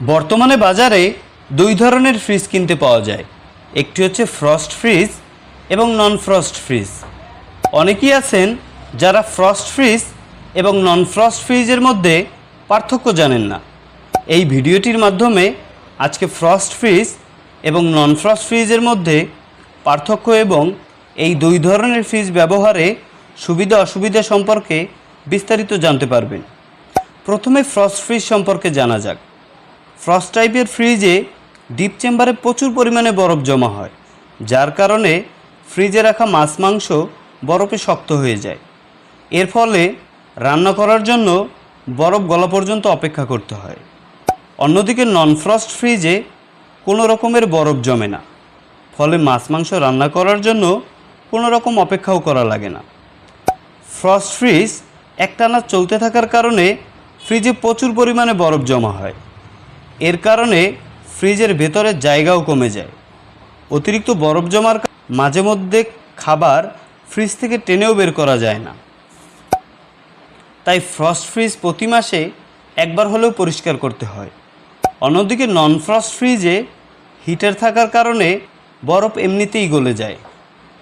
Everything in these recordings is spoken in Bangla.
বর্তমানে বাজারে দুই ধরনের ফ্রিজ কিনতে পাওয়া যায়। একটি হচ্ছে ফ্রস্ট ফ্রিজ এবং নন ফ্রস্ট ফ্রিজ। অনেকেই আছেন যারা ফ্রস্ট ফ্রিজ এবং নন ফ্রস্ট ফ্রিজের মধ্যে পার্থক্য জানেন না। এই ভিডিওটির মাধ্যমে আজকে ফ্রস্ট ফ্রিজ এবং নন ফ্রস্ট ফ্রিজের মধ্যে পার্থক্য এবং এই দুই ধরনের ফ্রিজ ব্যবহারে সুবিধা অসুবিধা সম্পর্কে বিস্তারিত জানতে পারবেন। প্রথমে ফ্রস্ট ফ্রিজ সম্পর্কে জানা যাক। ফ্রস্ট টাইপের ফ্রিজে ডিপ চেম্বারে প্রচুর পরিমাণে বরফ জমা হয়, যার কারণে ফ্রিজে রাখা মাছ মাংস বরফে শক্ত হয়ে যায়। এর ফলে রান্না করার জন্য বরফ গলা পর্যন্ত অপেক্ষা করতে হয়। অন্যদিকে নন ফ্রস্ট ফ্রিজে কোনো রকমের বরফ জমে না, ফলে মাছ মাংস রান্না করার জন্য কোনো রকম অপেক্ষাও করা লাগে না। ফ্রস্ট ফ্রিজ একটানা চলতে থাকার কারণে ফ্রিজে প্রচুর পরিমাণে বরফ জমা হয়। এর কারণে ফ্রিজের ভেতরে জায়গাও কমে যায়। অতিরিক্ত বরফ জমার মাঝে মধ্যে খাবার ফ্রিজ থেকে টেনেও বের করা যায় না। তাই ফ্রস্ট ফ্রিজ প্রতি মাসে একবার হলেও পরিষ্কার করতে হয়। অন্যদিকে নন ফ্রস্ট ফ্রিজে হিটার থাকার কারণে বরফ এমনিতেই গলে যায়,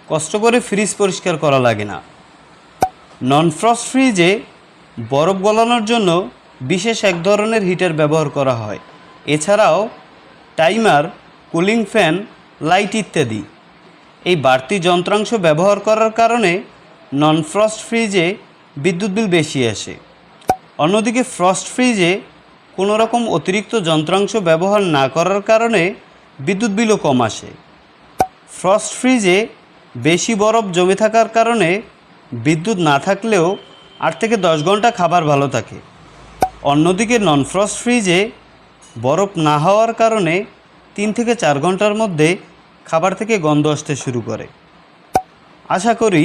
কষ্ট করে ফ্রিজ পরিষ্কার করা লাগে না। নন ফ্রস্ট ফ্রিজে বরফ গলানোর জন্য বিশেষ এক ধরনের হিটার ব্যবহার করা হয়। এছাড়াও টাইমার, কুলিং ফ্যান, লাইট ইত্যাদি। এই বাড়তি যন্ত্রাংশ ব্যবহার করার কারণে নন ফ্রস্ট ফ্রিজে বিদ্যুৎ বিল বেশি আসে। অন্যদিকে ফ্রস্ট ফ্রিজে কোনো রকম অতিরিক্ত যন্ত্রাংশ ব্যবহার না করার কারণে বিদ্যুৎ বিলও কম আসে। ফ্রস্ট ফ্রিজে বেশি বরফ জমে থাকার কারণে বিদ্যুৎ না থাকলেও 8 থেকে 10 ঘন্টা খাবার ভালো থাকে। অন্যদিকে নন ফ্রস্ট ফ্রিজে বরফ না হওয়ার কারণে 3 থেকে 4 ঘন্টার মধ্যে খাবার থেকে গন্ধ আসতে শুরু করে। আশা করি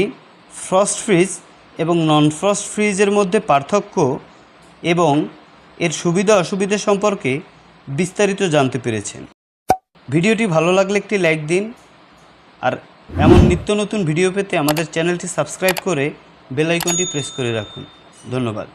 ফ্রস্ট ফ্রিজ এবং নন ফ্রস্ট ফ্রিজের মধ্যে পার্থক্য এবং এর সুবিধা অসুবিধা সম্পর্কে বিস্তারিত জানতে পেরেছেন। ভিডিওটি ভালো লাগলে একটি লাইক দিন, আর এমন নিত্য নতুন ভিডিও পেতে আমাদের চ্যানেলটি সাবস্ক্রাইব করে বেল আইকনটি প্রেস করে রাখুন। ধন্যবাদ।